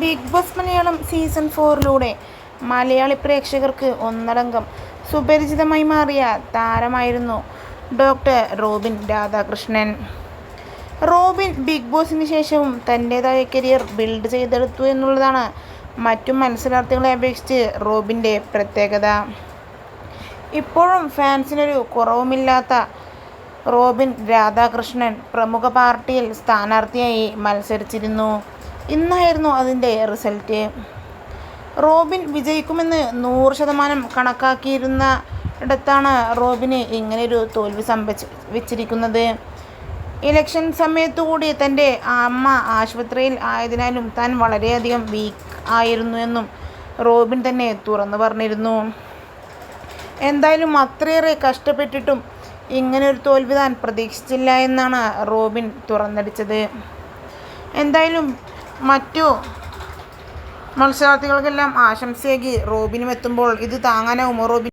Big boss Malayalam season 4 മലയാളി പ്രേക്ഷകർക്ക് ഒന്നടങ്കം സുപരിചിതമായി മാറിയ താരമായിരുന്നു doctor Robin Radhakrishnan. Robin big ബോസിന് ശേഷവും തൻ്റേതായ കരിയർ ബിൽഡ് ചെയ്തെടുത്തു എന്നുള്ളതാണ് മറ്റു മത്സരാർത്ഥികളെ അപേക്ഷിച്ച് റോബിൻ്റെ പ്രത്യേകത. ഇപ്പോഴും ഫാൻസിനൊരു കുറവുമില്ലാത്ത റോബിൻ രാധാകൃഷ്ണൻ പ്രമുഖ പാർട്ടിയിൽ സ്ഥാനാർത്ഥിയായി മത്സരിച്ചിരുന്നു. ഇന്നായിരുന്നു അതിൻ്റെ റിസൾട്ട്. റോബിൻ വിജയിക്കുമെന്ന് 100% കണക്കാക്കിയിരുന്നിടത്താണ് റോബിന് ഇങ്ങനെയൊരു തോൽവി സംഭവിച്ചിരിക്കുന്നത്. ഇലക്ഷൻ സമയത്തുകൂടി തൻ്റെ അമ്മ ആശുപത്രിയിൽ ആയതിനാലും താൻ വളരെയധികം വീക്ക് ആയിരുന്നു എന്നും റോബിൻ തന്നെ തുറന്നു പറഞ്ഞിരുന്നു. എന്തായാലും അത്രയേറെ കഷ്ടപ്പെട്ടിട്ടും ഇങ്ങനെയൊരു തോൽവി താൻ പ്രതീക്ഷിച്ചില്ല എന്നാണ് റോബിൻ തുറന്നടിച്ചത്. എന്തായാലും മറ്റു മത്സരാർത്ഥികൾക്കെല്ലാം ആശംസയേകി റോബിനും എത്തുമ്പോൾ ഇത് താങ്ങാനാവുമോ റോബിൻ?